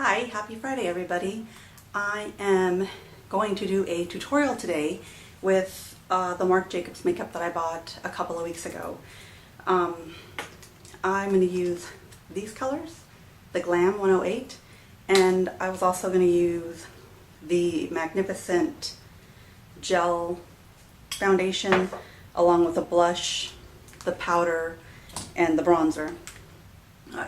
Hi, happy Friday everybody. I am going to do a tutorial today with the Marc Jacobs makeup that I bought a couple of weeks ago. I'm going to use these colors, the Glam 108, and I was also going to use the Magnificent Gel Foundation along with the blush, the powder, and the bronzer.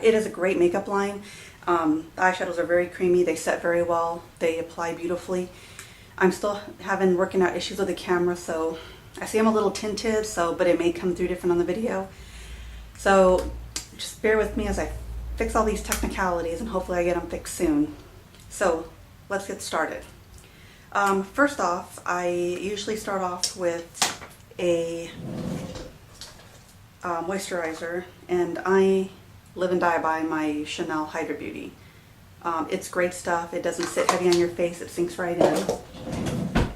It is a great makeup line. The eyeshadows are very creamy, they set very well, they apply beautifully. I'm still working out issues with the camera, so I see I'm a little tinted, but it may come through different on the video. So just bear with me as I fix all these technicalities and hopefully I get them fixed soon. So let's get started. First off, I usually start off with a moisturizer, and I live and die by my Chanel Hydra Beauty. It's great stuff. It doesn't sit heavy on your face. It sinks right in.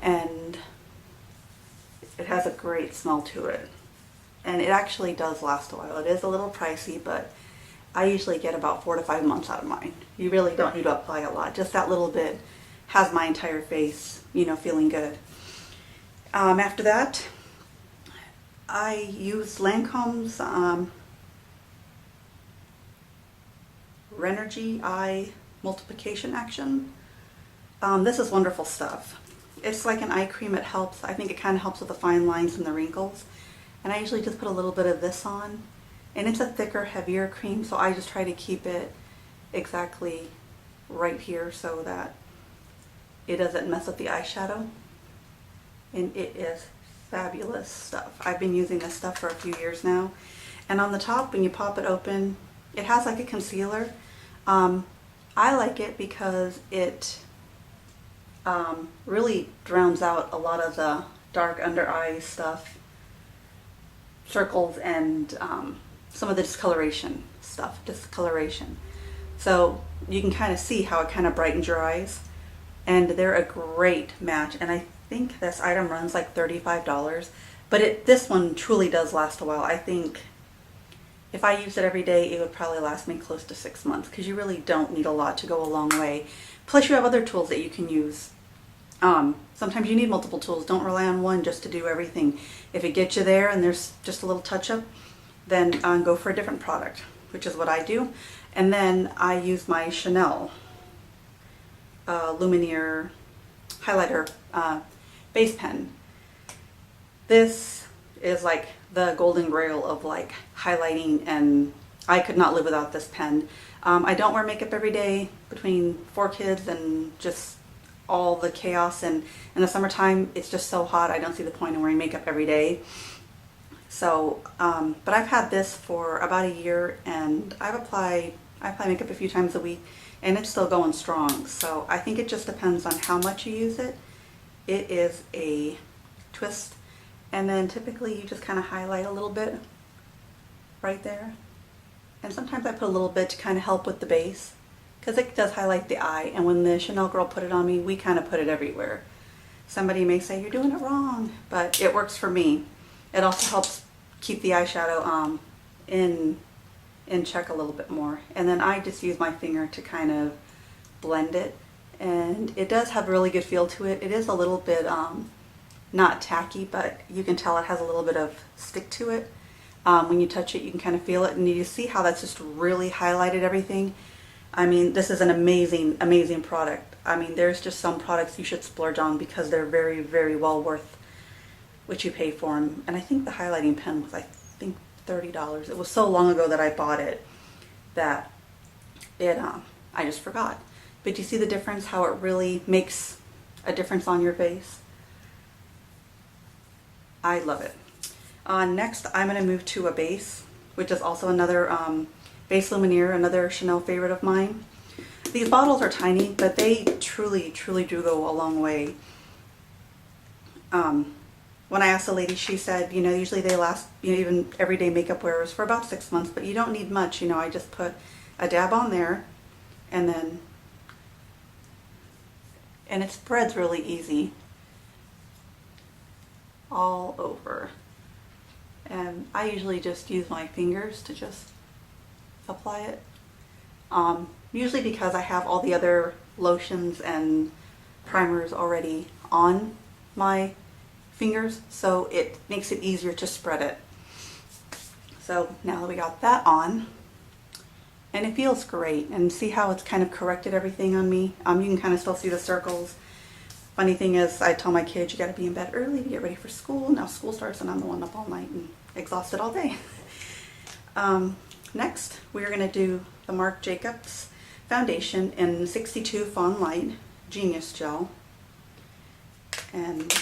And it has a great smell to it. And it actually does last a while. It is a little pricey, but I usually get about 4 to 5 months out of mine. You really don't need to apply a lot. Just that little bit has my entire face, feeling good. After that, I use Lancome's Renergy Eye Multiplication Action. This is wonderful stuff. It's like an eye cream. It helps. I think it kind of helps with the fine lines and the wrinkles. And I usually just put a little bit of this on. And it's a thicker, heavier cream, so I just try to keep it exactly right here so that it doesn't mess with the eyeshadow. And it is fabulous stuff. I've been using this stuff for a few years now. And on the top, when you pop it open, it has like a concealer. I like it because it really drowns out a lot of the dark under eye stuff, circles, and some of the discoloration stuff, So you can kind of see how it kind of brightens your eyes, and they're a great match. And I think this item runs like $35, but this one truly does last a while. I think if I used it every day, it would probably last me close to 6 months, because you really don't need a lot to go a long way. Plus you have other tools that you can use. Sometimes you need multiple tools. Don't rely on one just to do everything. If it gets you there and there's just a little touch-up, then go for a different product, which is what I do. And then I use my Chanel Lumiere highlighter base pen. This is like the golden grail of like highlighting, and I could not live without this pen. I don't wear makeup every day between 4 kids and just all the chaos, and in the summertime it's just so hot. I don't see the point in wearing makeup every day. So but I've had this for about a year, and I apply makeup a few times a week, and it's still going strong. So I think it just depends on how much you use it. It is a twist. And then typically you just kind of highlight a little bit right there. And sometimes I put a little bit to kind of help with the base, because it does highlight the eye. And when the Chanel girl put it on me, we kind of put it everywhere. Somebody may say, you're doing it wrong, but it works for me. It also helps keep the eyeshadow in check a little bit more. And then I just use my finger to kind of blend it. And it does have a really good feel to it. It is a little bit not tacky, but you can tell it has a little bit of stick to it. When you touch it, you can kind of feel it, and you see how that's just really highlighted everything. I mean, this is an amazing, amazing product. I mean, there's just some products you should splurge on because they're very, very well worth what you pay for them. And I think the highlighting pen was, I think, $30. It was so long ago that I bought it that I just forgot. But you see the difference, how it really makes a difference on your face? I love it. Next, I'm going to move to a base, which is also another base Lumiere, another Chanel favorite of mine. These bottles are tiny, but they truly, truly do go a long way. When I asked the lady, she said, usually they last, even everyday makeup wearers for about 6 months, but you don't need much. I just put a dab on there, and it spreads really easy all over. And I usually just use my fingers to just apply it. usually because I have all the other lotions and primers already on my fingers, so it makes it easier to spread it. So now that we got that on, and it feels great, and see how it's kind of corrected everything on me. You can kind of still see the circles. Funny thing is, I tell my kids you got to be in bed early to get ready for school. Now school starts and I'm the one up all night and exhausted all day. Next, we're going to do the Marc Jacobs foundation in 62 Fawn Light Genius Gel. And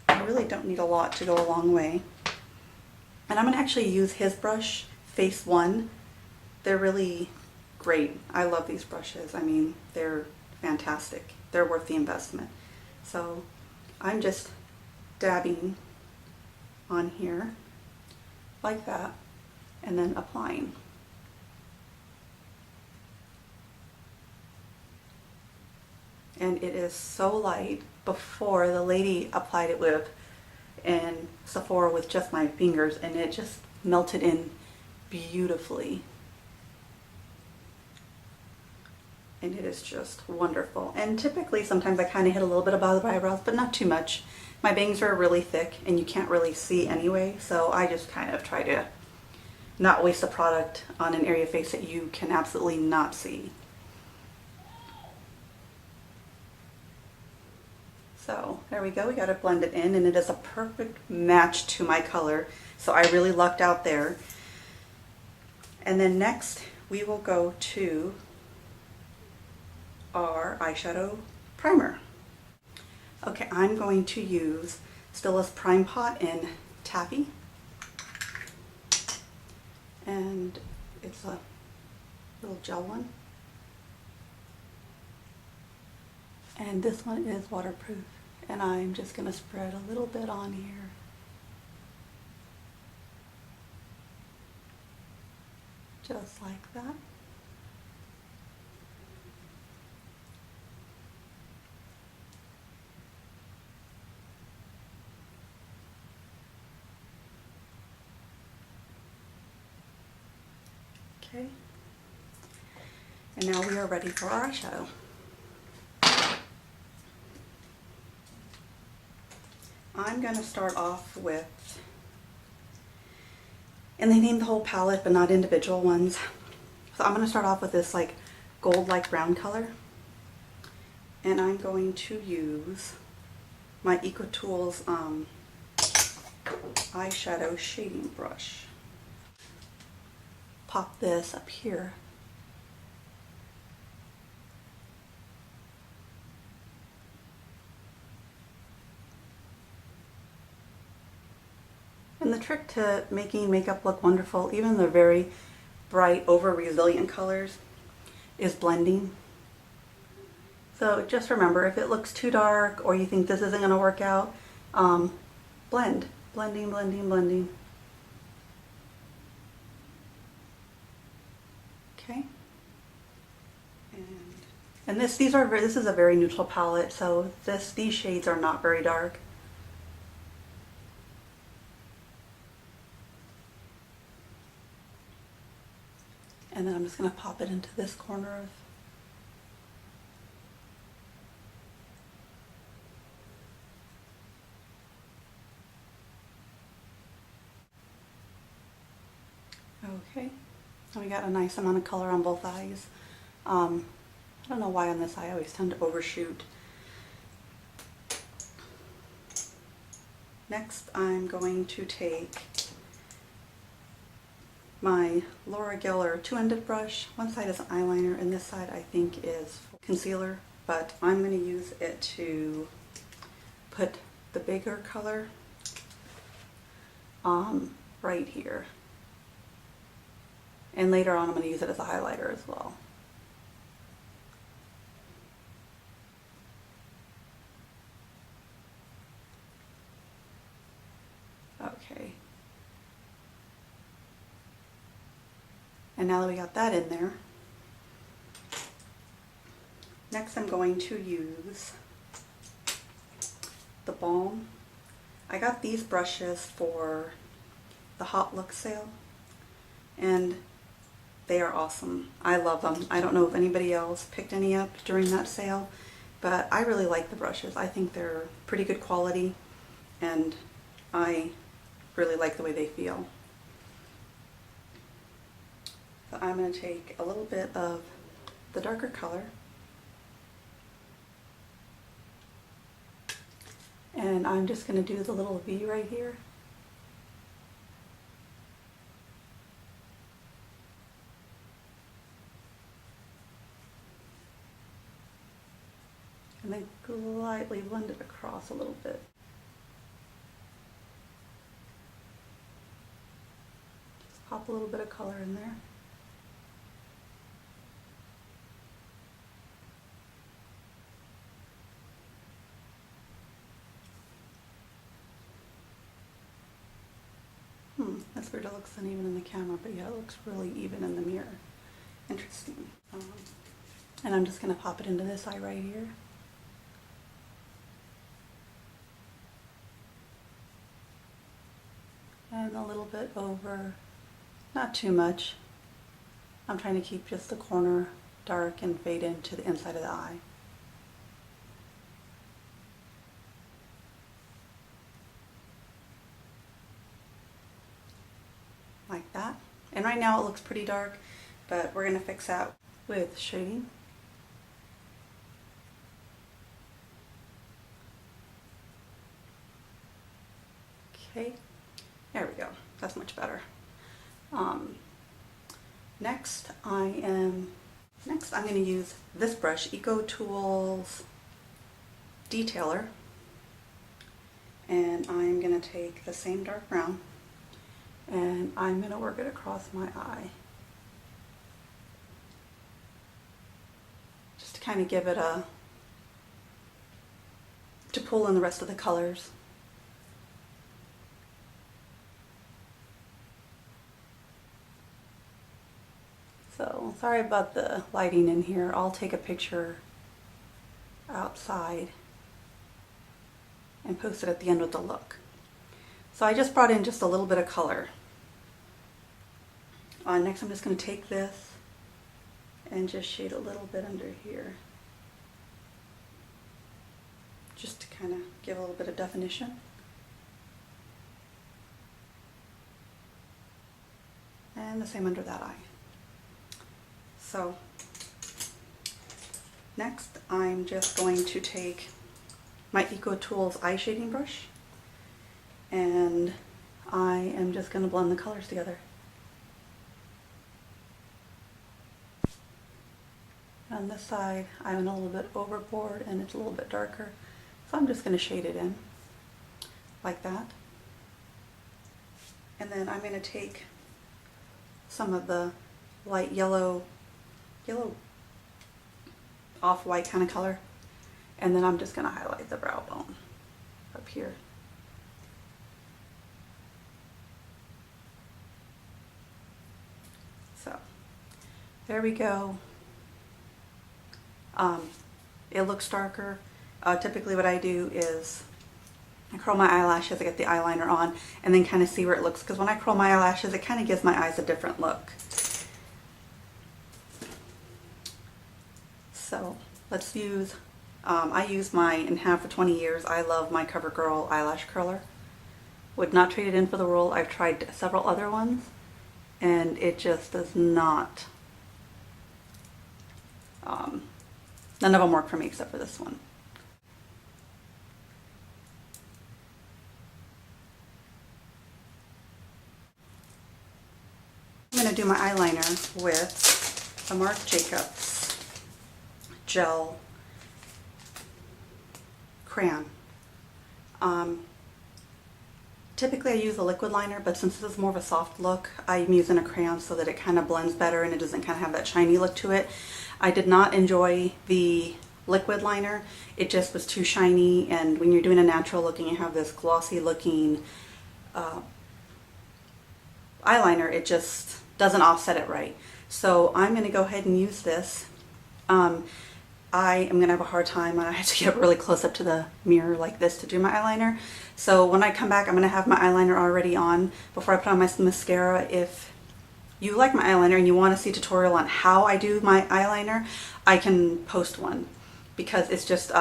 I really don't need a lot to go a long way. And I'm going to actually use his brush, Face 1. They're really great. I love these brushes. I mean, they're fantastic. They're worth the investment. So I'm just dabbing on here like that and then applying. And it is so light. Before, the lady applied it with in Sephora with just my fingers, and it just melted in beautifully. And it is just wonderful. And typically, sometimes I kind of hit a little bit above the eyebrows, but not too much. My bangs are really thick, and you can't really see anyway, so I just kind of try to not waste a product on an area of face that you can absolutely not see. So there we go, we got it blended in, and it is a perfect match to my color, so I really lucked out there. And then next we will go to our eyeshadow primer. Okay, I'm going to use Stilla's Prime Pot in Taffy, and it's a little gel one, and this one is waterproof, and I'm just going to spread a little bit on here. Just like that. Okay, and now we are ready for our eyeshadow. I'm going to start off with, and they named the whole palette but not individual ones, so I'm going to start off with this like gold like brown color, and I'm going to use my EcoTools eyeshadow shading brush. Pop this up here. And the trick to making makeup look wonderful, even the very bright, over resilient colors, is blending. So just remember, if it looks too dark or you think this isn't going to work out, blend. Blending, blending, blending. Okay, and this is a very neutral palette, so these shades are not very dark. And then I'm just going to pop it into this corner of. Okay. We got a nice amount of color on both eyes. I don't know why on this eye I always tend to overshoot. Next, I'm going to take my Laura Geller two-ended brush. One side is an eyeliner and this side I think is concealer, but I'm going to use it to put the bigger color right here. And later on I'm going to use it as a highlighter as well. Okay. And now that we got that in there, next I'm going to use the balm. I got these brushes for the Hot Look sale, and They are awesome. I love them. I don't know if anybody else picked any up during that sale, but I really like the brushes. I think they're pretty good quality, and I really like the way they feel. So I'm going to take a little bit of the darker color, and I'm just going to do the little V right here. And then slightly blend it across a little bit. Just pop a little bit of color in there. That's weird, it looks uneven in the camera, but yeah, it looks really even in the mirror. Interesting. And I'm just going to pop it into this eye right here. And a little bit over, not too much. I'm trying to keep just the corner dark and fade into the inside of the eye. Like that. And right now it looks pretty dark, but we're going to fix that with shading. Okay, there we go. That's much better. Next I'm going to use this brush, Eco Tools Detailer, and I'm going to take the same dark brown and I'm going to work it across my eye, just to kind of give it to pull in the rest of the colors. So sorry about the lighting in here. I'll take a picture outside and post it at the end with the look. So I just brought in just a little bit of color. Next I'm just going to take this and just shade a little bit under here, just to kind of give a little bit of definition. And the same under that eye. So next I'm just going to take my Eco Tools eye shading brush, and I am just going to blend the colors together. On this side I went a little bit overboard and it's a little bit darker, so I'm just going to shade it in like that. And then I'm going to take some of the light yellow off-white kind of color, and then I'm just going to highlight the brow bone up here. So there we go. It looks darker. Typically what I do is I curl my eyelashes, I get the eyeliner on, and then kind of see where it looks, because when I curl my eyelashes it kind of gives my eyes a different look. So let's use, I use mine and have for 20 years. I love my CoverGirl eyelash curler. Would not trade it in for the world. I've tried several other ones and it just does not, none of them work for me except for this one. I'm going to do my eyeliner with a Marc Jacobs gel crayon. Typically I use a liquid liner, but since this is more of a soft look, I'm using a crayon so that it kind of blends better and it doesn't kind of have that shiny look to it. I did not enjoy the liquid liner. It just was too shiny, and when you're doing a natural look and you have this glossy looking eyeliner, it just doesn't offset it right. So I'm going to go ahead and use this. I am going to have a hard time. I have to get really close up to the mirror like this to do my eyeliner. So when I come back, I'm going to have my eyeliner already on before I put on my mascara. If you like my eyeliner and you want to see a tutorial on how I do my eyeliner, I can post one, because it's just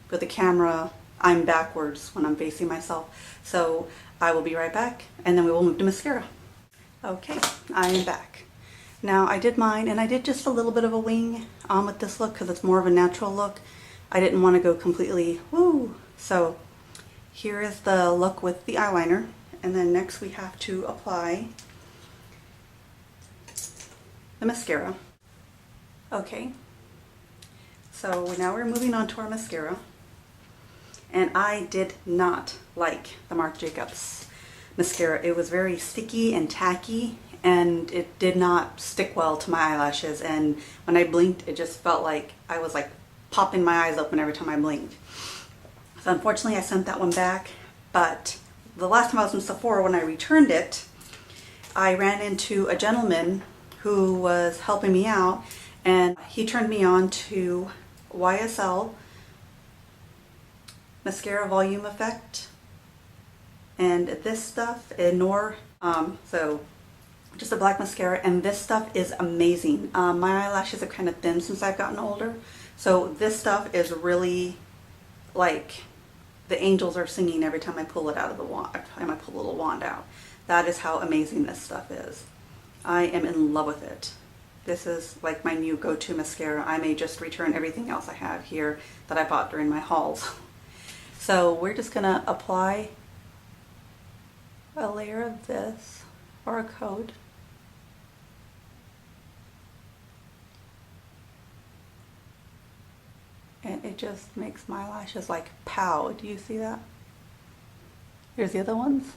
with the camera I'm backwards when I'm facing myself. So I will be right back, and then we will move to mascara. Okay, I am back. Now I did mine, and I did just a little bit of a wing with this look because it's more of a natural look. I didn't want to go completely woo. So here is the look with the eyeliner, and then next we have to apply the mascara. Okay, so now we're moving on to our mascara, and I did not like the Marc Jacobs mascara. It was very sticky and tacky, and it did not stick well to my eyelashes, and when I blinked it just felt like I was like popping my eyes open every time I blinked. So unfortunately I sent that one back, but the last time I was in Sephora, when I returned it, I ran into a gentleman who was helping me out, and he turned me on to YSL Mascara Volume Effect, and this stuff, so just a black mascara, and this stuff is amazing. My eyelashes are kind of thin since I've gotten older, so this stuff is really like the angels are singing every time I pull it out of the wand, every time I pull a little wand out. That is how amazing this stuff is. I am in love with it. This is like my new go-to mascara. I may just return everything else I have here that I bought during my hauls. So we're just gonna apply a layer of this, or a coat. And it just makes my lashes like pow. Do you see that? There's the other ones,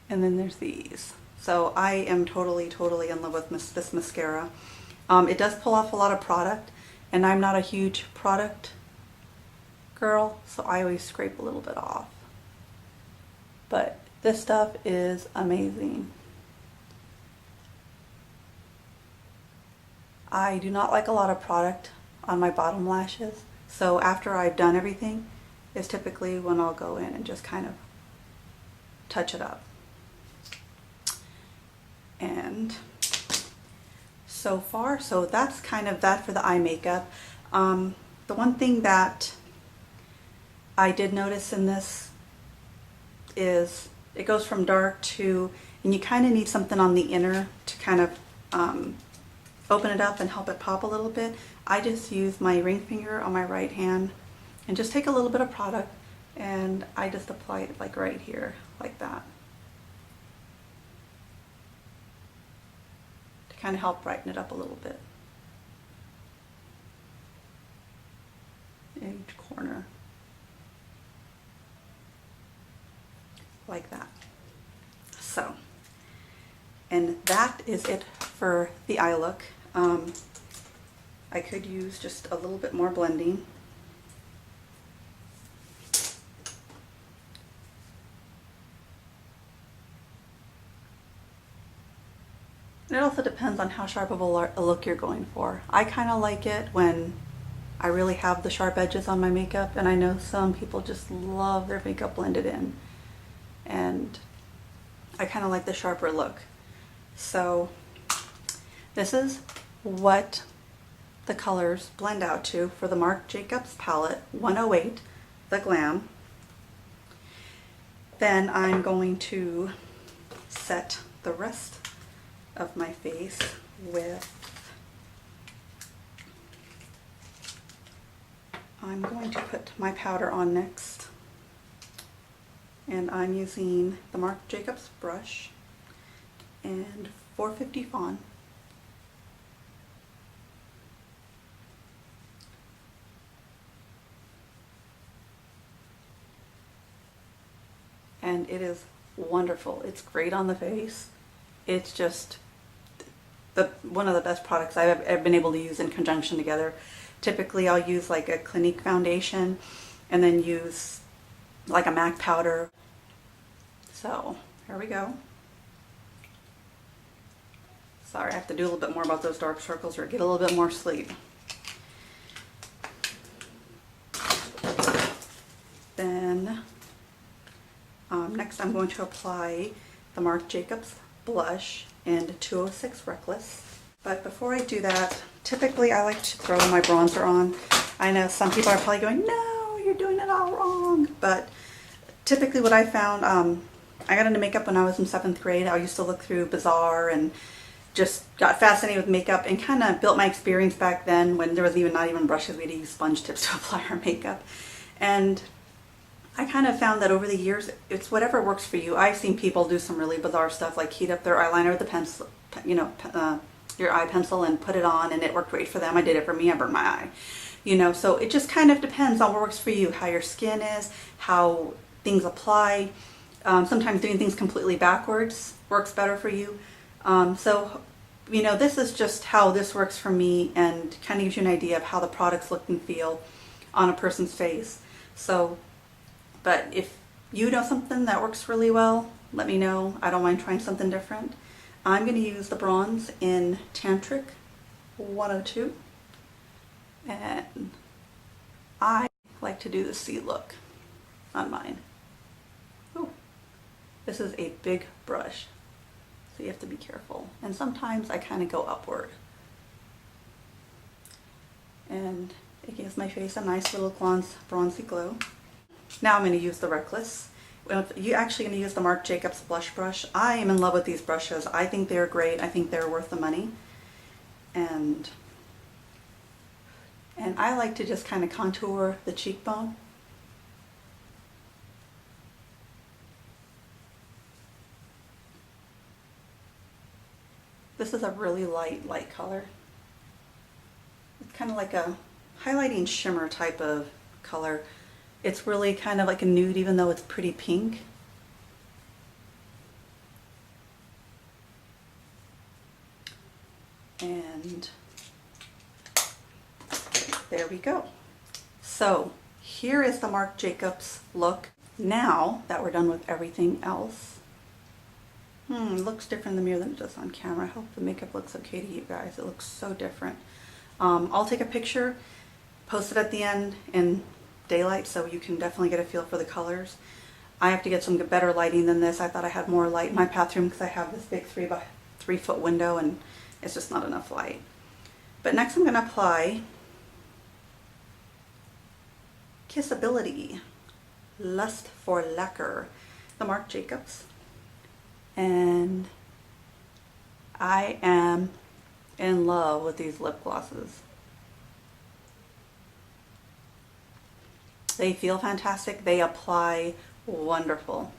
and then there's these. So I am totally in love with this mascara. It does pull off a lot of product, and I'm not a huge product girl, so I always scrape a little bit off. But this stuff is amazing. I do not like a lot of product on my bottom lashes, so after I've done everything is typically when I'll go in and just kind of touch it up. And so far, so that's kind of that for the eye makeup. The one thing that I did notice in this is it goes from dark to, and you kind of need something on the inner to kind of open it up and help it pop a little bit. I just use my ring finger on my right hand and just take a little bit of product, and I just apply it like right here, like that, to kind of help brighten it up a little bit in each corner, like that. So, and that is it for the eye look. I could use just a little bit more blending. It also depends on how sharp of a look you're going for. I kind of like it when I really have the sharp edges on my makeup, and I know some people just love their makeup blended in, and I kind of like the sharper look. So this is what the colors blend out to for the Marc Jacobs palette 108 The Glam. Then I'm going to set the rest of my face with, I'm going to put my powder on next, and I'm using the Marc Jacobs brush and 450 Fawn. And it is wonderful. It's great on the face. It's just one of the best products I've ever been able to use in conjunction together. Typically I'll use like a Clinique foundation and then use like a MAC powder. So here we go. Sorry, I have to do a little bit more about those dark circles or get a little bit more sleep. Then next I'm going to apply the Marc Jacobs blush in 206 Reckless. But before I do that, typically I like to throw my bronzer on. I know some people are probably going, no, you're doing it all wrong. But typically what I found, I got into makeup when I was in 7th grade. I used to look through Bazaar and just got fascinated with makeup and kind of built my experience back then when there was not even brushes. We had to use sponge tips to apply our makeup. And I kind of found that over the years, it's whatever works for you. I've seen people do some really bizarre stuff, like heat up their eyeliner with a pencil, your eye pencil, and put it on, and it worked great for them. I did it for me. I burned my eye. So it just kind of depends on what works for you, how your skin is, how things apply. Sometimes doing things completely backwards works better for you. This is just how this works for me, and kind of gives you an idea of how the products look and feel on a person's face. But if you know something that works really well, let me know. I don't mind trying something different. I'm going to use the bronze in Tantric 102. And I like to do the C look on mine. Ooh, this is a big brush, so you have to be careful. And sometimes I kind of go upward. And it gives my face a nice little bronzy glow. Now I'm going to use the Reckless. You're actually going to use the Marc Jacobs blush brush. I am in love with these brushes. I think they're great. I think they're worth the money. And I like to just kind of contour the cheekbone. This is a really light color. It's kind of like a highlighting shimmer type of color. It's really kind of like a nude, even though it's pretty pink. And there we go. So here is the Marc Jacobs look. Now that we're done with everything else, it looks different in the mirror than it does on camera. I hope the makeup looks okay to you guys. It looks so different. I'll take a picture, post it at the end in daylight, so you can definitely get a feel for the colors. I have to get some better lighting than this. I thought I had more light in my bathroom because I have this big 3 foot window and it's just not enough light. But next I'm going to apply Kissability Lust for Lacquer, the Marc Jacobs. And I am in love with these lip glosses. They feel fantastic. They apply wonderful.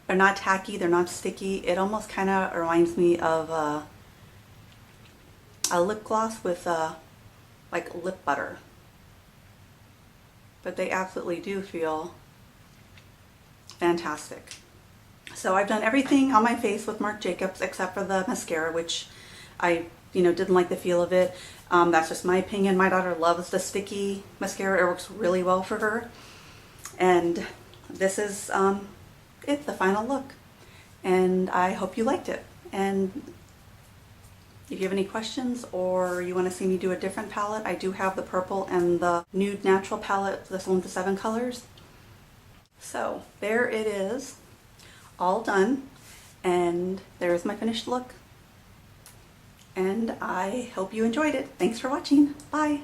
They're not tacky. They're not sticky. It almost kind of reminds me of a lip gloss with like lip butter. But they absolutely do feel fantastic. So I've done everything on my face with Marc Jacobs except for the mascara, which I didn't like the feel of it. That's just my opinion. My daughter loves the sticky mascara. It works really well for her. And this is the final look. And I hope you liked it. And if you have any questions or you want to see me do a different palette, I do have the purple and the nude natural palette, this one with the 7 colors. So there it is, all done. And there's my finished look. And I hope you enjoyed it. Thanks for watching. Bye.